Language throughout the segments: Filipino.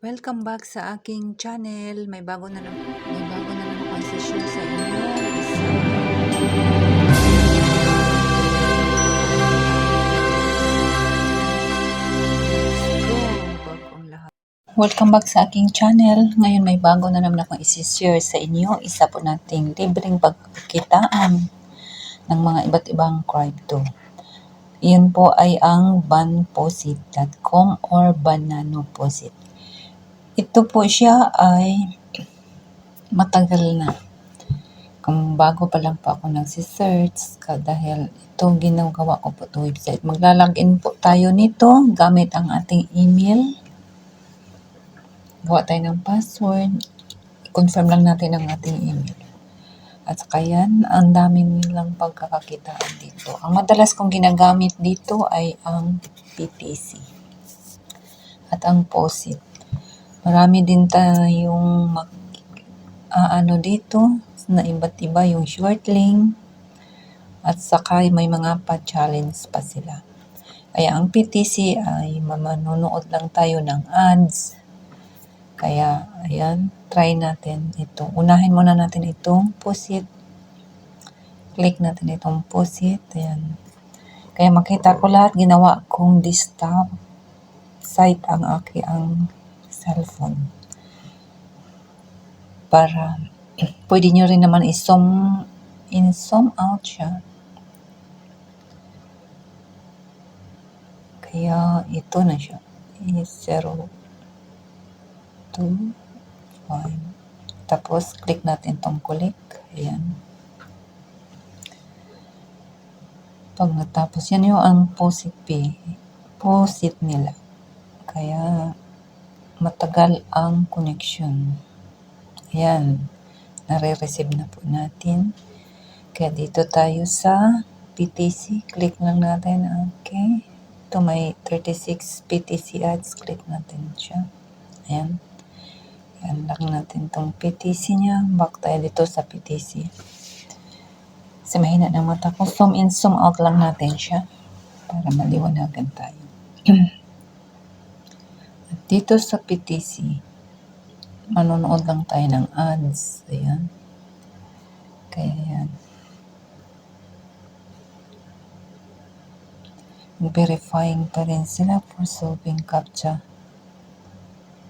Welcome back sa aking channel. May bago na naman ako i-share sa inyo. Bagong lahat. Welcome back sa aking channel. Ngayon may bago na naman akong i-share sa inyo. Isa po nating libreng pagkitaan ng mga iba't ibang crypto. Iyon po ay ang banposit.com or bananoposit. Ito po siya ay matagal na. Kung bago pa lang po ako nagsisearch dahil ito ginagawa ko po ito website. Maglalagin po tayo nito gamit ang ating email. Gawa tayo ng password. I-confirm lang natin ang ating email. At saka yan, ang daming nilang pagkakakitaan dito. Ang madalas kong ginagamit dito ay ang PTC at ang POSIT. Marami din tayong dito na iba't iba yung short link at saka may mga pa-challenge pa sila. Kaya ang PTC ay manonood lang tayo ng ads. Kaya ayan, try natin ito. Unahin muna natin itong POSIT. Click natin itong POSIT. Ayan. Kaya makita ko lahat ginawa kong desktop site ang cellphone. Para pwede nyo rin naman i-zoom out siya. Kaya ito na siya. 0, 2, 5. Tapos click natin tong click. Ayan. Pag natapos, yan yung ang POSIT nila. Kaya matagal ang connection. Ayan. Nare-receive na po natin. Kaya dito tayo sa PTC. Click lang natin. Okay. Ito may 36 PTC ads. Click natin siya. Ayan. Ayan lang natin itong PTC niya. Back tayo dito sa PTC. Kasi mahina na mata ko. Zoom in, zoom out lang natin siya. Para maliwanagan tayo. At dito sa PTC, manonood lang tayo ng ads. Ayan. Kaya yan. Verifying pa rin sila for solving CAPTCHA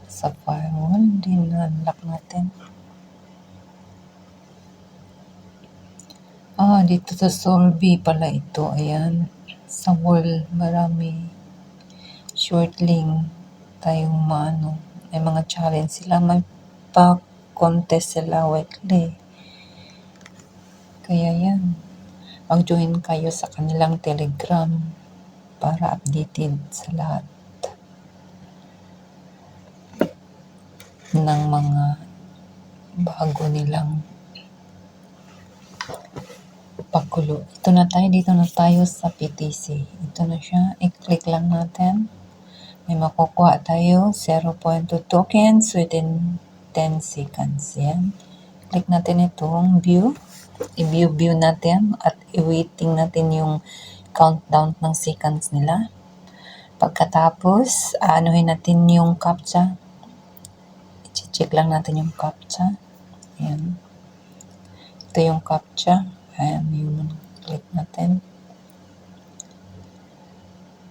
sa firewall. Din na-unlock natin. Dito sa Solvi pala ito. Ayan. Sa wall, marami short link tayong may mga challenge sila. May pa-contest sila weekly. Kaya yan. Mag-join kayo sa kanilang Telegram para updated sa lahat ng mga bago nilang pakulo. Ito na tayo. Dito na tayo sa PTC. Ito na siya. I-click lang natin. May makukuha tayo 0.2 tokens within 10 seconds. Yan. Click natin itong view. I-view natin at i-waiting natin yung countdown ng seconds nila. Pagkatapos, anuhin natin yung CAPTCHA. I-check lang natin yung CAPTCHA. Ayan. Ito yung CAPTCHA. Ayan, yung click natin.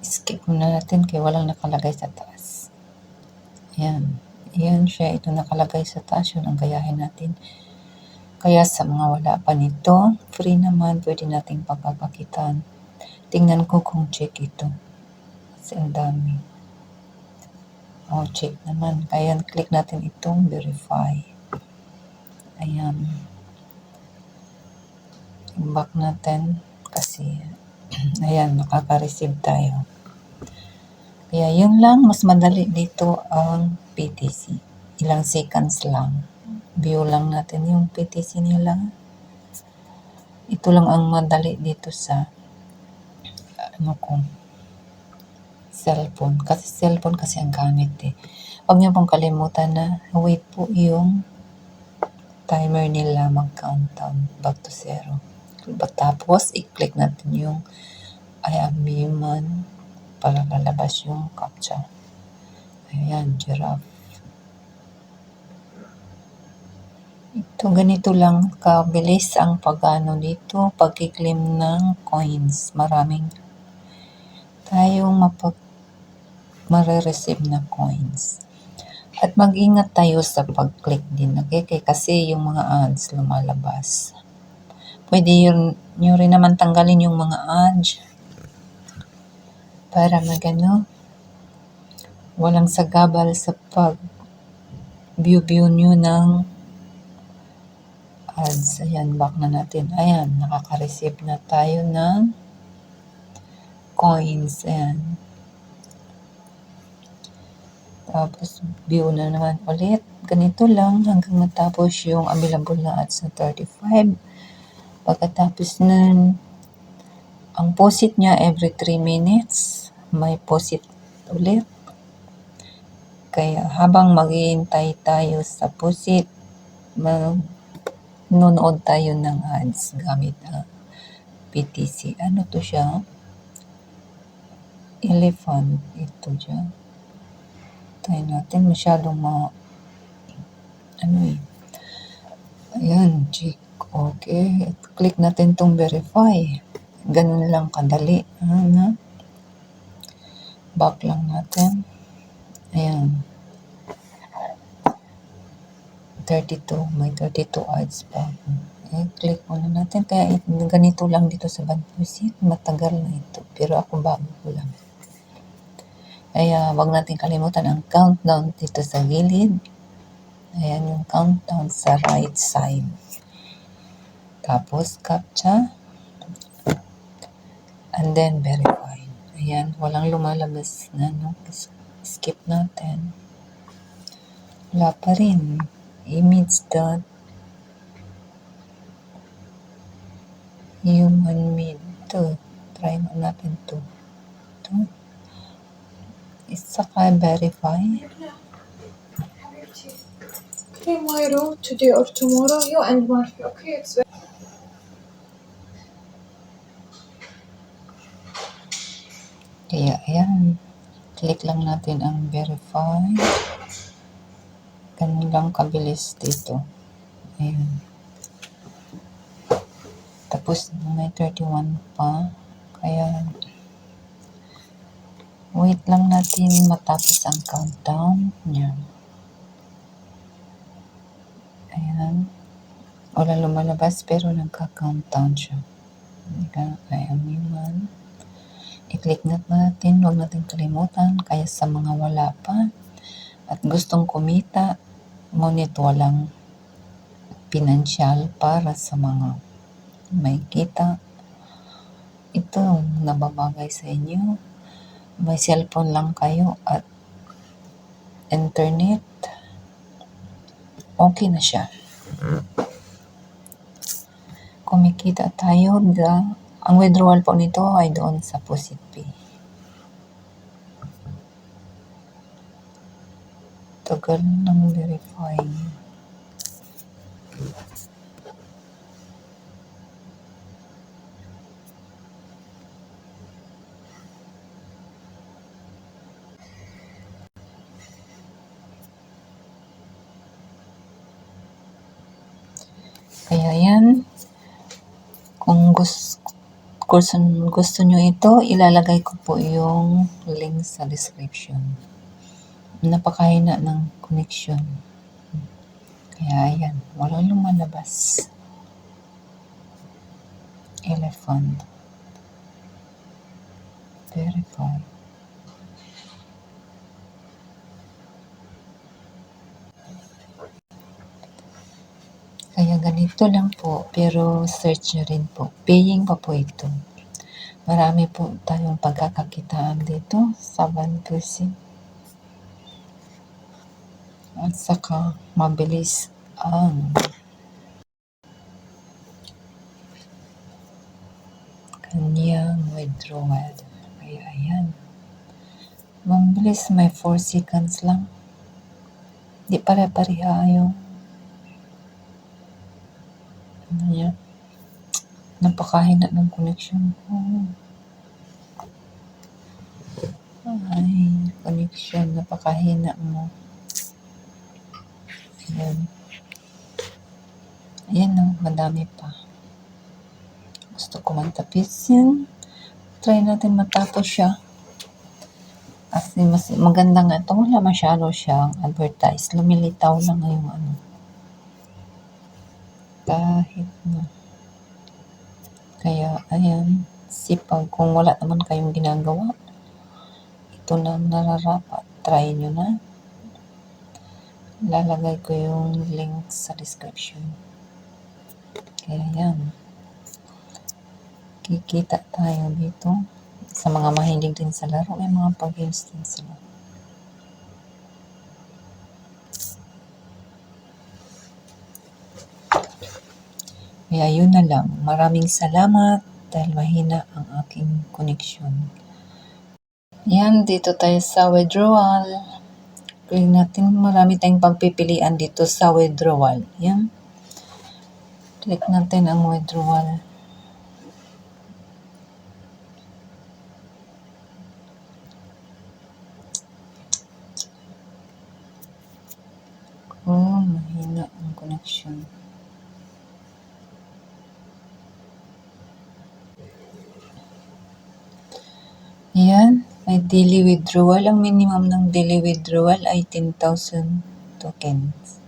Skip muna natin kaya walang nakalagay sa taas. Ayan. Ayan siya. Ito nakalagay sa taas. Yun ang gayahin natin. Kaya sa mga wala pa nito, free naman, pwede nating pagpapakitan. Tingnan ko kung check ito. Kasi ang dami. Check naman. Kaya click natin itong verify. Ayan. Back natin kasi ayan, makaka-receive tayo. Kaya yun lang, mas madali dito ang PTC. Ilang seconds lang. View lang natin yung PTC nila. Ito lang ang madali dito sa cellphone. Kasi cellphone kasi ang gamit eh. Huwag niyo pong kalimutan na wait po yung timer nila mag-countdown back to 0. Tapos, i-click natin yung I am human para lalabas yung CAPTCHA. Ayan, giraffe. So, ganito lang kabilis ang pag-ano dito, pag-claim ng coins. Maraming tayong mare-receive na coins. At mag-ingat tayo sa pag-click din, okay? Kasi yung mga ads lumalabas. Pwede nyo rin naman tanggalin yung mga ads para magano, walang sagabal sa pag-view nyo ng ads. Ayan, back na natin. Ayan, nakaka-receive na tayo ng coins. Ayan. Tapos, view na naman ulit. Ganito lang hanggang matapos yung available na ads na 35. Pagkatapos nun, ang posit niya every 3 minutes, may posit ulit. Kaya habang maghihintay tayo sa posit, manonood tayo ng ads gamit ang PTC. Ano to siya? Elephant. Ito siya. Tayo natin masyadong ayan, check. Okay. Click natin tong verify. Ganun lang kadali. Back lang natin. Ayan. 32. May 32 ads pa. Click muna natin. Kaya ganito lang dito sa Banpusit. Matagal na ito. Pero ako bago ko lang. Kaya wag natin kalimutan ang countdown dito sa gilid. Ayan yung countdown sa right side. Tapos captcha. And then verify. Ayan. Walang lumalabas na. Skip natin. Wala pa rin. Image dot human made. Ito. Try natin to. Ito. Saka verify. Tomorrow, today or tomorrow, you and Murphy, okay? Kaya ayan. Click lang natin ang verify. Ganun lang kabilis dito. Ayan. Tapos may 31 pa. Kaya wait lang natin matapos ang countdown. Ayan. Ayan. Wala lumalabas pero nagka-countdown siya. Ayan yun. I-click natin. Huwag natin kalimutan. Kaya sa mga wala pa at gustong kumita, ngunit walang pinansyal para sa mga may kita, ito nababagay sa inyo. May cellphone lang kayo at internet, okay na siya. Kumikita tayo. Ang withdrawal po nito ay doon sa PositPay. Tagal ng verify. Kaya yan, kung gusto nyo ito, ilalagay ko po yung link sa description. Napakahina ng connection. Kaya yan, walang lumalabas. Elephant. Verify. Kaya ganito lang po, pero search nyo rin po. Paying pa po ito. Marami po tayong pagkakakitaan dito sa Banpusit. At saka mabilis ang kanyang withdrawal. Kaya ayan. Mabilis, may 4 seconds lang. Di pare-pareha yung niya. Napakahina ng connection ko. Ay, connection, napakahina mo. Ayan. Ayan o, madami pa. Gusto ko mantapis yan. Try natin matapos siya. Kasi mas maganda nga ito. Wala masyado siyang advertise. Lumilitaw lang yung ano. Kahit na. Kaya, ayan. Sipag. Kung wala naman kayong ginagawa, ito na nararapat. Try nyo na. Lalagay ko yung link sa description. Kaya yan. Kikita tayo dito. Sa mga mahilig din sa laro, may mga pag-games din sila. Kaya yun na lang. Maraming salamat dahil mahina ang aking connection. Yan, dito tayo sa withdrawal. Click natin, marami tayong pagpipilian dito sa withdrawal. Yan. Click natin ang withdrawal. Oh, mahina ang connection. Yan, may daily withdrawal. Ang minimum ng daily withdrawal ay 10,000 tokens.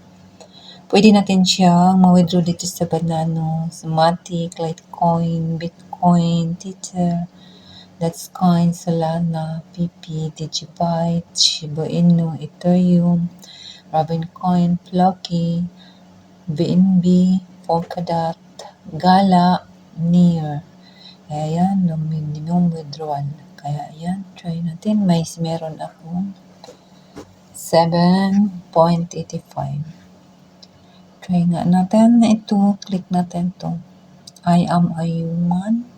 Pwede natin siyang ma-withdraw dito sa Banano, sa Matic, Litecoin, Bitcoin, Tether, Dogecoin, Solana, PP, Digibyte, Shiba Inu, Ethereum, Robincoin, Floki, BNB, Polkadot, Gala, Near. Kaya yan, no minimum withdrawal. Kaya yan, try natin. Meron akong 7.85. Try nga natin ito. Click natin to. I am a human.